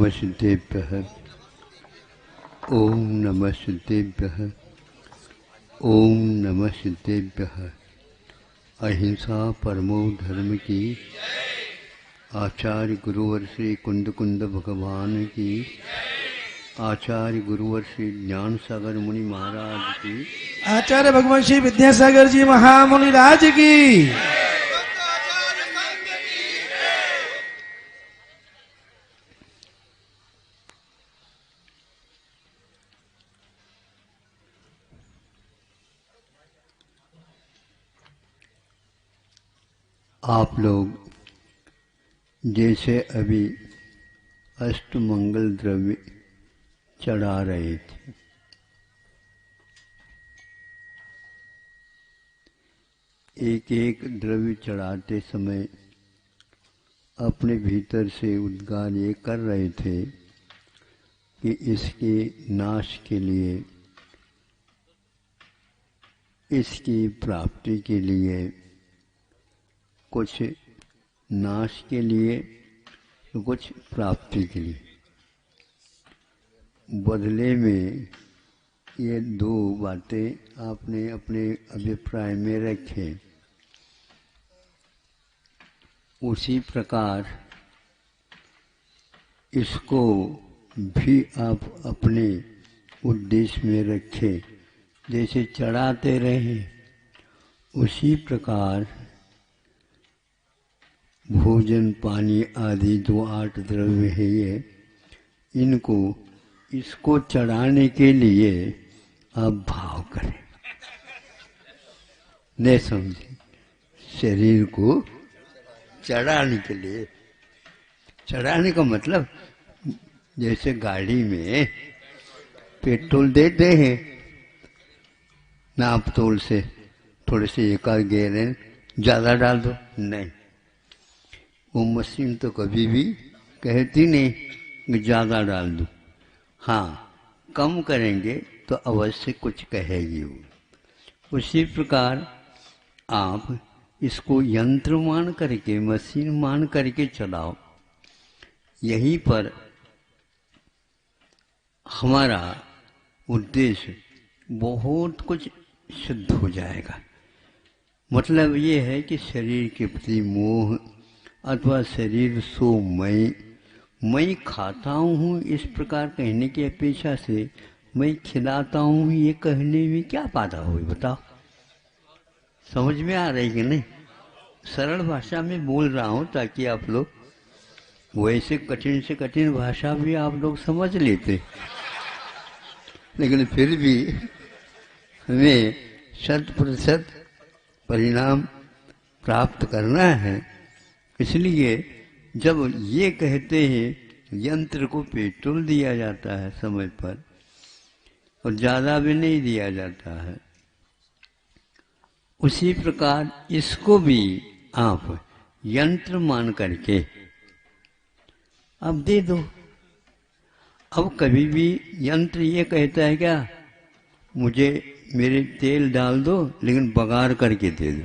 नमः सिद्धेभ्यः। ओम नमः सिद्धेभ्यः। ओम नमः सिद्धेभ्यः। अहिंसा परमो धर्म की। आचार्य गुरुवर श्री कुंद कुंद भगवान की। आचार्य गुरुवर श्री ज्ञान सागर मुनि महाराज की। आचार्य भगवान श्री विद्यासागर जी महामुनि राज की। आप लोग जैसे अभी अष्टमंगल द्रव्य चढ़ा रहे थे, एक एक द्रव्य चढ़ाते समय अपने भीतर से उद्गार ये कर रहे थे कि इसके नाश के लिए, इसकी प्राप्ति के लिए, कुछ नाश के लिए तो कुछ प्राप्ति के लिए। बदले में ये दो बातें आपने अपने अभिप्राय में रखे। उसी प्रकार इसको भी आप अपने उद्देश्य में रखें। जैसे चढ़ाते रहे उसी प्रकार भोजन पानी आदि जो 8 द्रव्य है ये, इनको इसको चढ़ाने के लिए आप भाव करें। नहीं समझे? शरीर को चढ़ाने के लिए, चढ़ाने का मतलब जैसे गाड़ी में पेट्रोल देते हैं नाप तोल से, थोड़े से एक आध गैलन ज्यादा डाल दो, नहीं, वो मशीन तो कभी भी कहती नहीं कि ज्यादा डाल दो। हाँ, कम करेंगे तो अवश्य कुछ कहेगी वो। उसी प्रकार आप इसको यंत्र मान करके, मशीन मान करके चलाओ। यहीं पर हमारा उद्देश्य बहुत कुछ सिद्ध हो जाएगा। मतलब ये है कि शरीर के प्रति मोह अथवा शरीर सो मैं खाता हूँ इस प्रकार कहने की अपेक्षा से मैं खिलाता हूँ ये कहने में क्या बाधा हुई, बताओ? समझ में आ रही कि नहीं? सरल भाषा में बोल रहा हूँ ताकि आप लोग, वैसे कठिन से कठिन भाषा भी आप लोग समझ लेते, लेकिन फिर भी हमें 100% परिणाम प्राप्त करना है। इसलिए जब ये कहते हैं यंत्र को पेट्रोल दिया जाता है समय पर और ज़्यादा भी नहीं दिया जाता है, उसी प्रकार इसको भी आप यंत्र मान करके अब दे दो। अब कभी भी यंत्र ये कहता है क्या, मुझे मेरे तेल डाल दो लेकिन बघार करके दे दो?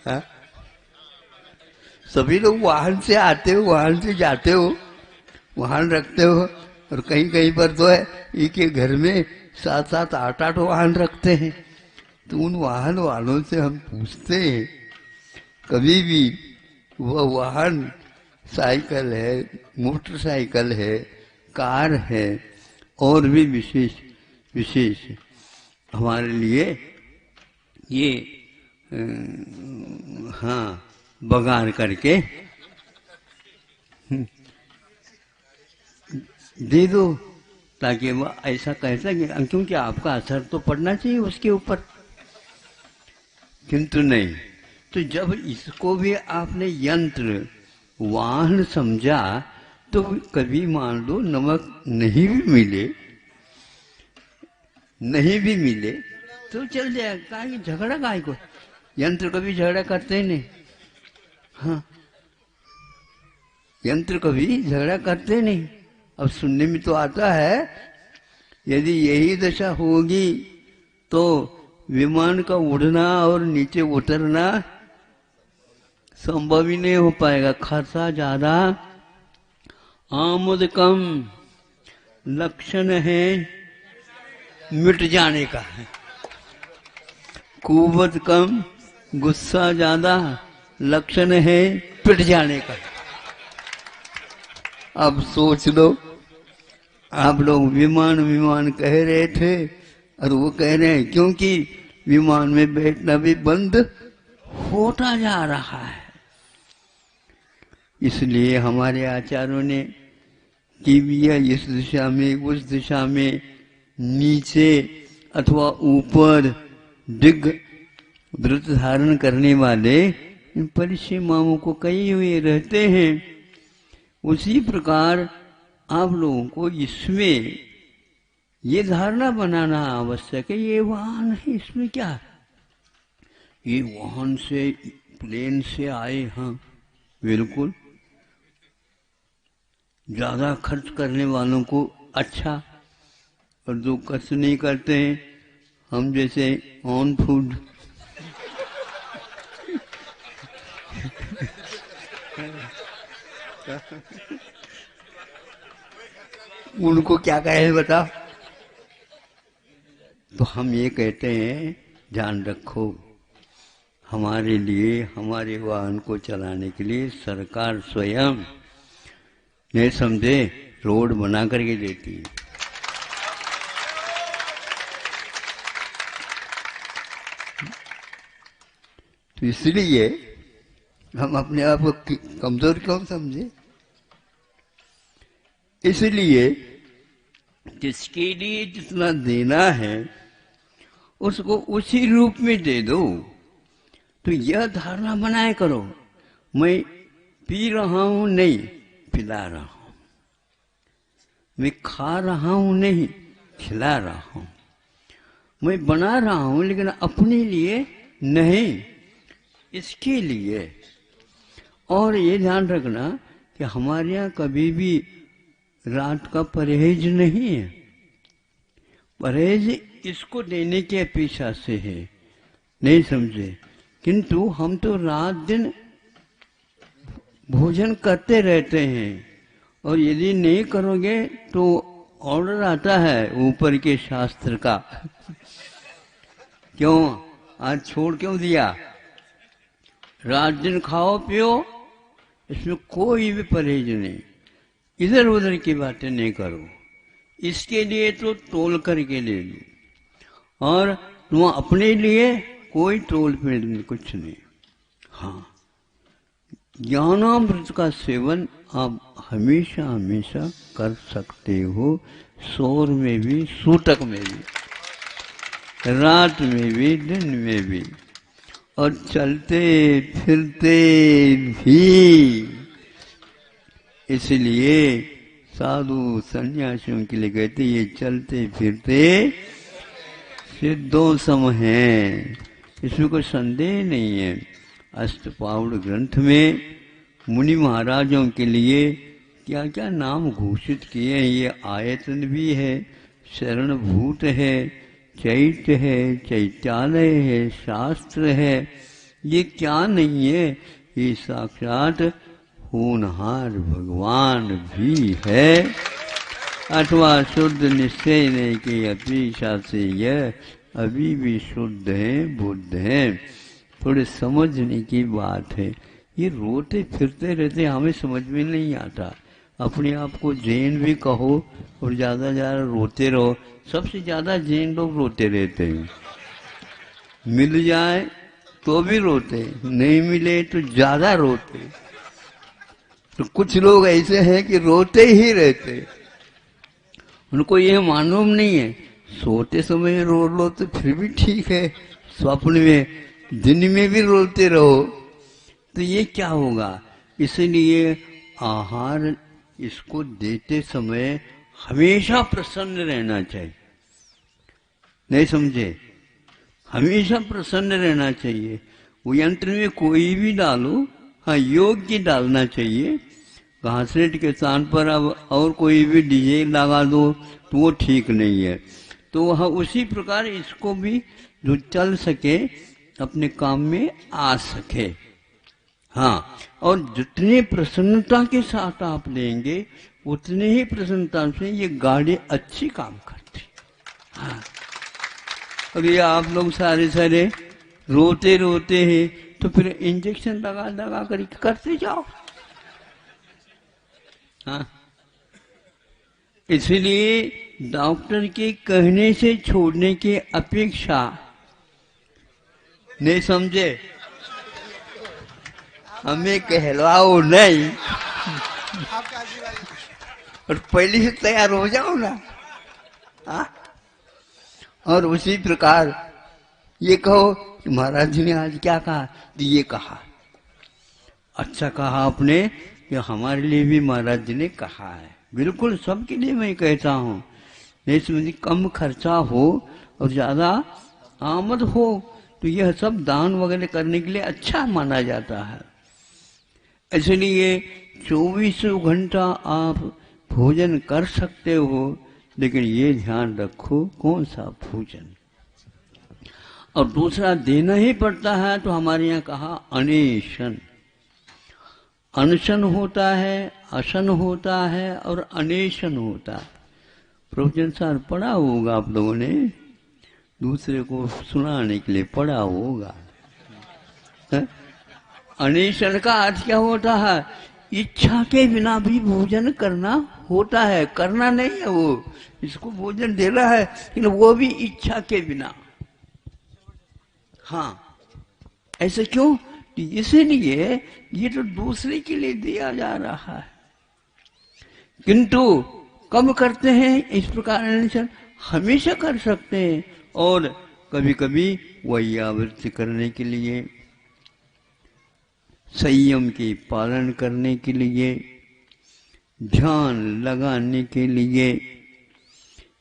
हाँ? सभी लोग वाहन से आते हो, वाहन से जाते हो, वाहन रखते हो, और कहीं कहीं पर तो है एक एक घर में 7-7 8-8 वाहन रखते हैं। तो उन वाहन वालों से हम पूछते हैं, कभी भी वह वाहन साइकिल है, मोटरसाइकिल है, कार है, और भी विशेष विशेष हमारे लिए ये हाँ बघार करके दे दो, ताकि वह ऐसा कह सके, क्योंकि आपका असर तो पड़ना चाहिए उसके ऊपर। किंतु नहीं, तो जब इसको भी आपने यंत्र वाहन समझा तो कभी मान लो नमक नहीं भी मिले तो चल जाएगा, काहे झगड़ा काहे को? यंत्र कभी झगड़ा करते नहीं। हाँ, यंत्र कभी झगड़ा करते नहीं। अब सुनने में तो आता है यदि यही दशा होगी तो विमान का उड़ना और नीचे उतरना संभव ही नहीं हो पाएगा। खर्चा ज्यादा, आमद कम, लक्षण है मिट जाने का है। कुवत कम, गुस्सा ज्यादा, लक्षण है पिट जाने का। अब सोच लो, आप लोग विमान विमान कह रहे थे और वो कह रहे हैं क्योंकि विमान में बैठना भी बंद होता जा रहा है। इसलिए हमारे आचार्यों ने कि यह इस दिशा में उस दिशा में, नीचे अथवा ऊपर दिग्ग व्रत धारण करने वाले इन परिसीमाओं को कई हुए रहते हैं। उसी प्रकार आप लोगों को इसमें ये धारणा बनाना आवश्यक है, ये वाहन है, इसमें क्या, ये वाहन से प्लेन से आए, हाँ बिल्कुल, ज्यादा खर्च करने वालों को अच्छा, और जो खर्च नहीं करते हैं हम जैसे ऑन फूड उनको क्या कहे बताओ। तो हम ये कहते हैं ध्यान रखो, हमारे लिए, हमारे वाहन को चलाने के लिए सरकार स्वयं, नहीं समझे, रोड बना करके देती है। तो इसलिए हम अपने आप को कमजोर क्यों समझे। इसलिए जिसके लिए जितना देना है उसको उसी रूप में दे दो। तो यह धारणा बनाए करो, मैं पी रहा हूं नहीं पिला रहा हूं, मैं खा रहा हूं नहीं खिला रहा हूं, मैं बना रहा हूं लेकिन अपने लिए नहीं, इसके लिए। और ये ध्यान रखना कि हमारे यहाँ कभी भी रात का परहेज नहीं है। परहेज इसको देने की अपेक्षा से है, नहीं समझे। किंतु हम तो रात दिन भोजन करते रहते हैं, और यदि नहीं करोगे तो ऑर्डर आता है ऊपर के शास्त्र का क्यों आज छोड़ क्यों दिया, रात दिन खाओ पियो, इसमें कोई भी परहेज नहीं, इधर उधर की बातें नहीं करो। इसके लिए तो तोल करके ले लो, और तुम अपने लिए कोई तोल पेड़ में कुछ नहीं। हाँ, ज्ञानामृत का सेवन आप हमेशा हमेशा कर सकते हो, शोर में भी, सूतक में भी, रात में भी, दिन में भी, और चलते फिरते भी। इसलिए साधु सन्यासियों के लिए कहते ये चलते फिरते सिद्धों सम हैं, इसमें कोई संदेह नहीं है। अष्टपाउड ग्रंथ में मुनि महाराजों के लिए क्या क्या नाम घोषित किए हैं। ये आयतन भी है, शरणभूत है, चैत्य है, चैत्यालय है, शास्त्र है, ये क्या नहीं है, ये साक्षात होनहार भगवान भी है। अथवा शुद्ध निश्चय नहीं की अपेक्षा से यह अभी भी शुद्ध है, बुद्ध है। थोड़े समझने की बात है। ये रोते फिरते रहते हमें समझ में नहीं आता। अपने आप को जैन भी कहो और ज्यादा ज्यादा रोते रहो। सबसे ज्यादा जैन लोग रोते रहते हैं, मिल जाए तो भी रोते, नहीं मिले तो ज्यादा रोते। तो कुछ लोग ऐसे हैं कि रोते ही रहते, उनको यह मालूम नहीं है सोते समय रो लो तो फिर भी ठीक है, स्वप्न में दिन में भी रोते रहो तो ये क्या होगा। इसलिए आहार इसको देते समय हमेशा प्रसन्न रहना चाहिए, नहीं समझे, हमेशा प्रसन्न रहना चाहिए। वो यंत्र में कोई भी डालो, हाँ योग्य डालना चाहिए। घासलेट के स्थान पर अब और कोई भी डीजे लगा दो तो वो ठीक नहीं है। तो वह उसी प्रकार इसको भी जो चल सके, अपने काम में आ सके। हाँ, और जितनी प्रसन्नता के साथ आप लेंगे उतनी ही प्रसन्नता से ये गाड़ी अच्छी काम करती। हाँ, और ये आप लोग सारे रोते रोते हैं तो फिर इंजेक्शन लगा लगा कर करते जाओ। हाँ, इसलिए डॉक्टर के कहने से छोड़ने की अपेक्षा, नहीं समझे, हमें कहलाओ नहीं और पहले से तैयार हो जाओ ना। हाँ? और उसी प्रकार ये कहो कि महाराज जी ने आज क्या कहा, तो ये कहा, अच्छा कहा आपने कि हमारे लिए भी महाराज जी ने कहा है। बिल्कुल सबके लिए मैं कहता हूँ, नहीं समझी, कम खर्चा हो और ज्यादा आमद हो तो यह सब दान वगैरह करने के लिए अच्छा माना जाता है। इसलिए 24 घंटा आप भोजन कर सकते हो, लेकिन ये ध्यान रखो कौन सा भोजन। और दूसरा देना ही पड़ता है, तो हमारे यहाँ कहा अनेशन। अनशन होता है, अशन होता है और अनेशन होता है। प्रवचन सार पढ़ा होगा आप लोगों ने, दूसरे को सुनाने के लिए पढ़ा होगा। अनेशन का अर्थ क्या होता है, इच्छा के बिना भी भोजन करना होता है। करना नहीं है वो, इसको भोजन देना है, लेकिन वो भी इच्छा के बिना। हाँ, ऐसे क्यों, इसलिए ये तो दूसरे के लिए दिया जा रहा है, किंतु कब करते हैं इस प्रकार अनशन, हमेशा कर सकते हैं, और कभी कभी वैयावृत्ति करने के लिए, संयम के पालन करने के लिए, ध्यान लगाने के लिए,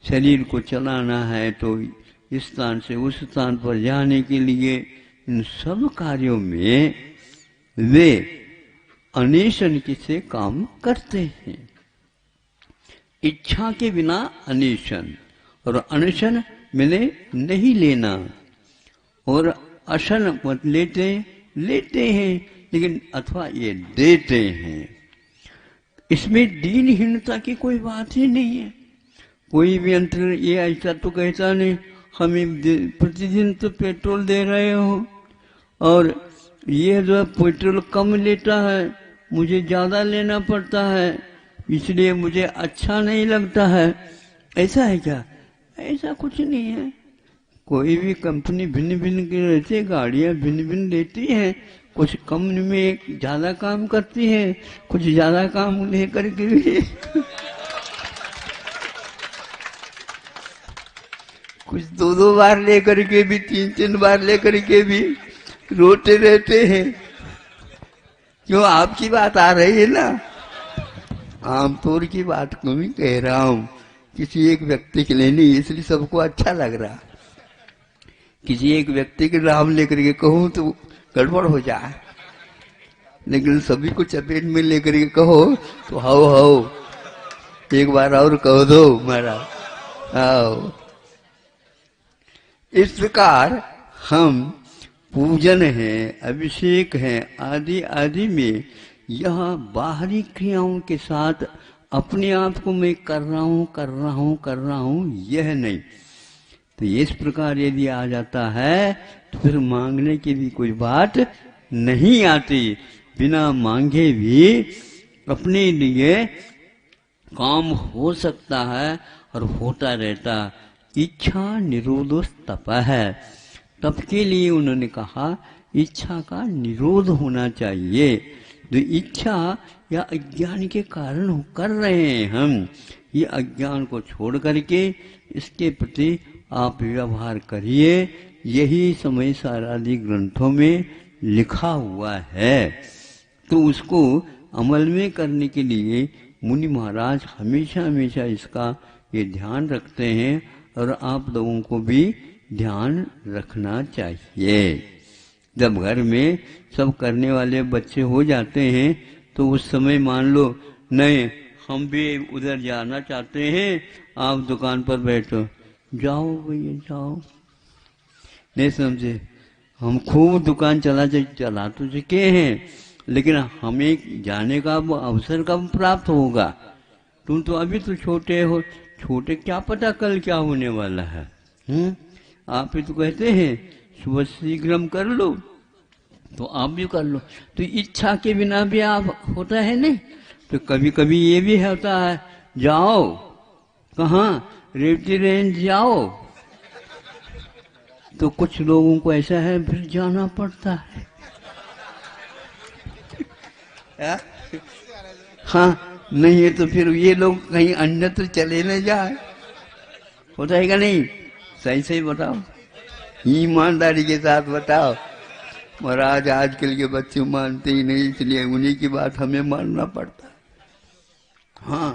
शरीर को चलाना है तो इस स्थान से उस स्थान पर जाने के लिए, इन सब कार्यों में वे अनेशन से काम करते हैं। इच्छा के बिना अनेशन, और अनशन मैंने नहीं लेना, और अशन मत लेते हैं लेकिन अथवा ये देते हैं। इसमें दीनहीनता की कोई बात ही नहीं है। कोई भी अंतर ये ऐसा तो कहता नहीं, हमें प्रतिदिन तो पेट्रोल दे रहे हो और ये जो पेट्रोल कम लेता है, मुझे ज्यादा लेना पड़ता है, इसलिए मुझे अच्छा नहीं लगता है। ऐसा है क्या? ऐसा कुछ नहीं है। कोई भी कंपनी भिन्न भिन्न की रहती है, गाड़ियां भिन्न भिन्न देती हैं, कुछ कम में ज्यादा काम करती है, कुछ ज्यादा काम लेकर के भी कुछ दो बार लेकर के भी, तीन बार लेकर के भी रोते रहते हैं। क्यों? आपकी बात आ रही है ना, आमतौर की बात को भी कह रहा हूं, किसी एक व्यक्ति के लिए नहीं, इसलिए सबको अच्छा लग रहा। किसी एक व्यक्ति के नाम लेकर के कहूं तो गड़बड़ हो जाए, लेकिन सभी को चपेट में लेकर के कहो तो हाओ एक बार और कह दो महाराज आओ। इस प्रकार हम पूजन है, अभिषेक है, आदि आदि में यह बाहरी क्रियाओं के साथ अपने आप को मैं कर रहा हूं यह नहीं। तो इस प्रकार यदि आ जाता है तो फिर मांगने की भी कोई बात नहीं आती। बिना मांगे भी अपने लिए काम हो सकता है और होता रहता। इच्छा निरोधो तप है। तप के लिए उन्होंने कहा इच्छा का निरोध होना चाहिए। जो इच्छा या अज्ञान के कारण कर रहे हैं हम, ये अज्ञान को छोड़ करके इसके प्रति आप व्यवहार करिए। यही समय सारादि ग्रंथों में लिखा हुआ है। तो उसको अमल में करने के लिए मुनि महाराज हमेशा इसका ये ध्यान रखते हैं, और आप लोगों को भी ध्यान रखना चाहिए। जब घर में सब करने वाले बच्चे हो जाते हैं तो उस समय मान लो नहीं हम भी उधर जाना चाहते हैं, आप दुकान पर बैठो, जाओ भैया जाओ। नहीं समझे? हम खूब दुकान चला तो चुके हैं, लेकिन हमें जाने का वो अवसर कब प्राप्त होगा? तुम तो अभी तो छोटे हो, छोटे क्या पता कल क्या होने वाला है। आप ही तो कहते हैं सुबह शीघ्रम कर लो, तो आप भी कर लो। तो इच्छा के बिना भी आप होता है नहीं। तो कभी कभी ये भी होता है, जाओ कहाँ, रेवती रेंज जाओ, तो कुछ लोगों को ऐसा है फिर जाना पड़ता है। हाँ, नहीं है तो फिर ये लोग कहीं अन्यत्र चले न जाए, होता है क्या नहीं? सही सही बताओ, ईमानदारी के साथ बताओ। महाराज आजकल के बच्चे मानते ही नहीं, इसलिए उन्हीं की बात हमें मानना पड़ता है। हाँ,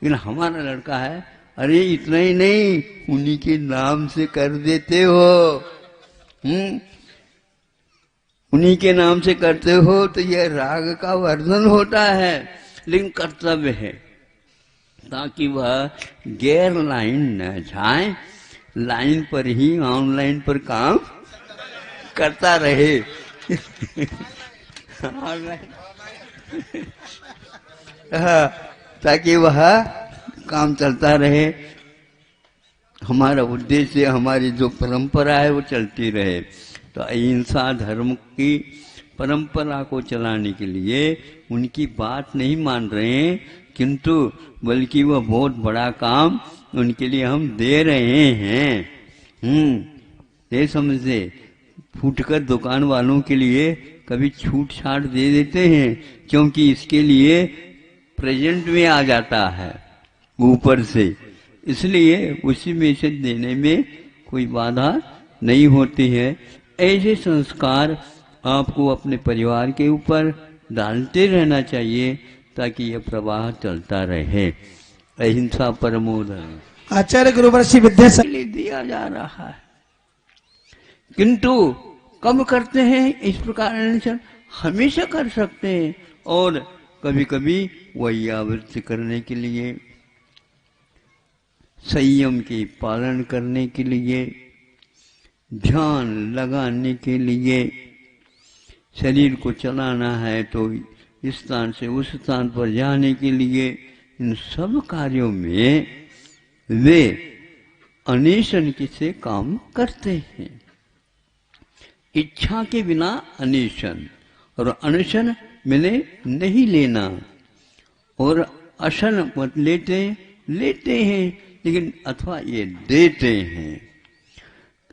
लेकिन हमारा लड़का है, अरे इतना ही नहीं, उन्हीं के नाम से कर देते हो। उन्हीं के नाम से करते हो तो यह राग का वर्धन होता है। लेकिन कर्तव्य है ताकि वह गैर लाइन न जाए, लाइन पर ही ऑनलाइन पर काम करता रहे। हाँ, ताकि वह काम चलता रहे। हमारा उद्देश्य, हमारी जो परंपरा है वो चलती रहे। तो अहिंसा धर्म की परंपरा को चलाने के लिए उनकी बात नहीं मान रहे हैं, किंतु बल्कि वह बहुत बड़ा काम उनके लिए हम दे रहे हैं। ये समझे, फुटकर दुकान वालों के लिए कभी छूट छाट दे देते हैं, क्योंकि इसके लिए प्रेजेंट में आ जाता है ऊपर से, इसलिए उसी में से देने में कोई बाधा नहीं होती है। ऐसे संस्कार आपको अपने परिवार के ऊपर डालते रहना चाहिए ताकि यह प्रवाह चलता रहे। अहिंसा परमो धर्मः आचार्य गुरुवर्षि विद्यासागर दिया जा रहा है, किंतु कब करते हैं इस प्रकार अनशन? हमेशा कर सकते हैं, और कभी कभी वही आवृत्ति करने के लिए, संयम के पालन करने के लिए, ध्यान लगाने के लिए, शरीर को चलाना है तो इस स्थान से उस स्थान पर जाने के लिए, इन सब कार्यों में वे अनेशन से काम करते हैं। इच्छा के बिना अनेशन, और अनशन मैंने नहीं लेना, और अशन मत लेते हैं लेकिन अथवा ये देते हैं।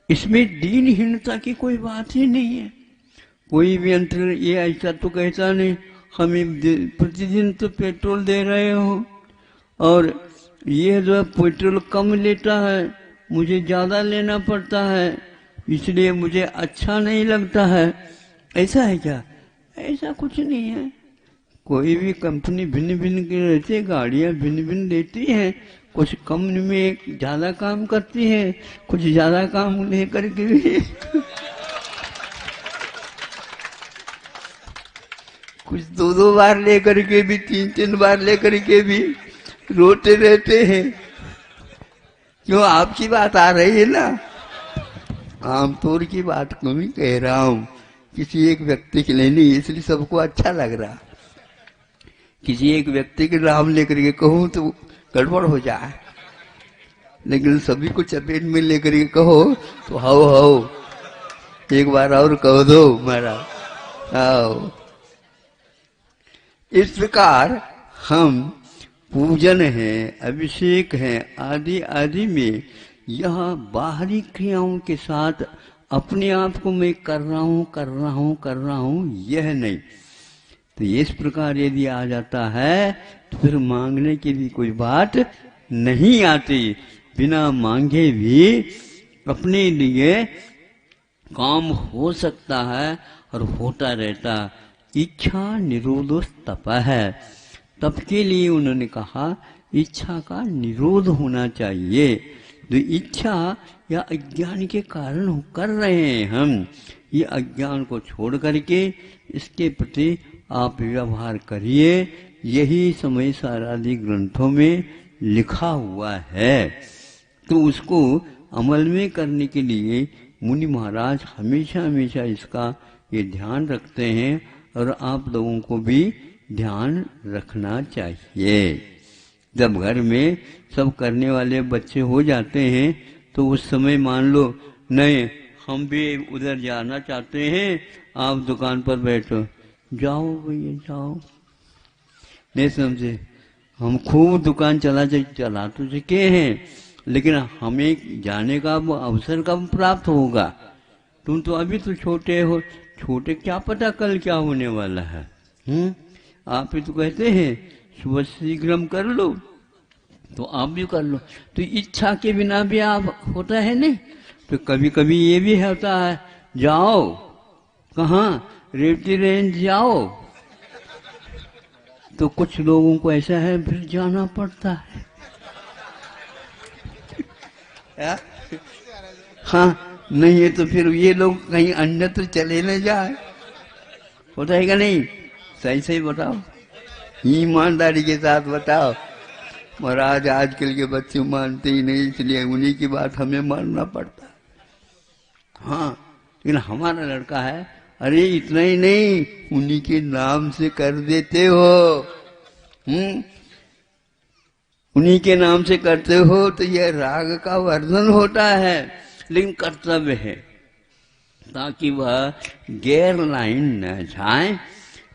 इसमें दीनहीनता की कोई बात ही नहीं है। कोई भी अंतर ये ऐसा तो कहता नहीं, हमें प्रतिदिन तो पेट्रोल दे रहे हो और ये जो पेट्रोल कम लेता है, मुझे ज्यादा लेना पड़ता है, इसलिए मुझे अच्छा नहीं लगता है। ऐसा है क्या? ऐसा कुछ नहीं है। कोई भी कंपनी भिन्न भिन्न की रहती है, गाड़ियां भिन्न भिन्न देती हैं, कुछ कम में ज्यादा काम करती है, कुछ ज्यादा काम लेकर के भी कुछ दो बार लेकर के भी, तीन बार लेकर के भी रोते रहते हैं। क्यों? आपकी बात आ रही है ना, आमतौर की बात को भी कह रहा हूं, किसी एक व्यक्ति के लिए नहीं, इसलिए सबको अच्छा लग रहा। किसी एक व्यक्ति के नाम लेकर के कहूं तो गड़बड़ हो जाए, लेकिन सभी को चपेट में लेकर के कहो तो हाओ एक बार और कह दो महाराज आओ। इस प्रकार हम पूजन है, अभिषेक है, आदि आदि में यह बाहरी क्रियाओं के साथ अपने आप को मैं कर रहा हूं यह नहीं। तो इस प्रकार यदि आ जाता है तो फिर मांगने की भी कोई बात नहीं आती। बिना मांगे भी अपने लिए काम हो सकता है और होता रहता। इच्छा निरोधो तप है। तप के लिए उन्होंने कहा इच्छा का निरोध होना चाहिए। तो इच्छा या अज्ञान के कारण कर रहे हैं हम, ये अज्ञान को छोड़ करके इसके प्रति आप व्यवहार करिए। यही समय सारादि ग्रंथों में लिखा हुआ है। तो उसको अमल में करने के लिए मुनि महाराज हमेशा हमेशा इसका ये ध्यान रखते हैं और आप लोगों को भी ध्यान रखना चाहिए। जब घर में सब करने वाले बच्चे हो जाते हैं तो उस समय मान लो नहीं हम भी उधर जाना चाहते हैं, आप दुकान पर बैठो, जाओ भैया जाओ, नहीं समझे। हम खूब दुकान चला तो चुके हैं, लेकिन हमें जाने का अवसर कब प्राप्त होगा? तुम तो अभी तो छोटे हो, छोटे क्या पता कल क्या होने वाला है। आप ही तो कहते हैं सुबह शीघ्रम कर लो, तो आप भी कर लो। तो इच्छा के बिना भी आप होता है नहीं। तो कभी कभी ये भी होता है, जाओ कहाँ, रेवती रेंज जाओ, तो कुछ लोगों को ऐसा है फिर जाना पड़ता है। हाँ नहीं है तो फिर ये लोग कहीं अन्यत्र चले न जाए, होता है क्या नहीं? सही सही बताओ, ईमानदारी के साथ बताओ। महाराज आजकल के बच्चे मानते ही नहीं, इसलिए उन्हीं की बात हमें मानना पड़ता है। हाँ लेकिन हमारा लड़का है, अरे इतना ही नहीं, उन्हीं के नाम से कर देते हो। उन्हीं के नाम से करते हो तो यह राग का वर्धन होता है, लेकिन कर्तव्य है ताकि वह गैर लाइन न जाए,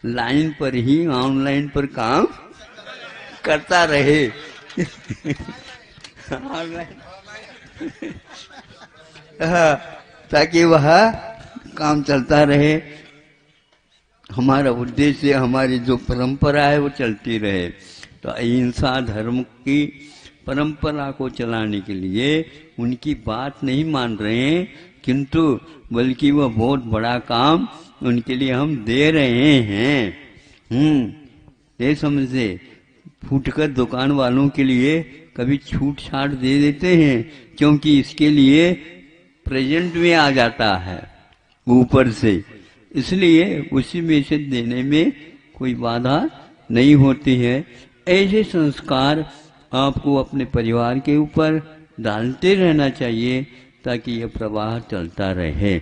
लाइन पर ही ऑनलाइन पर काम करता रहे। ताकि वह काम चलता रहे। हमारा उद्देश्य, हमारी जो परंपरा है वो चलती रहे। तो अहिंसा धर्म की परंपरा को चलाने के लिए उनकी बात नहीं मान रहे हैं, किंतु बल्कि वह बहुत बड़ा काम उनके लिए हम दे रहे हैं। ये समझे, फुटकर दुकान वालों के लिए कभी छूट छाट दे देते हैं, क्योंकि इसके लिए प्रेजेंट में आ जाता है ऊपर से, इसलिए उसी में से देने में कोई बाधा नहीं होती है। ऐसे संस्कार आपको अपने परिवार के ऊपर डालते रहना चाहिए ताकि यह प्रवाह चलता रहे।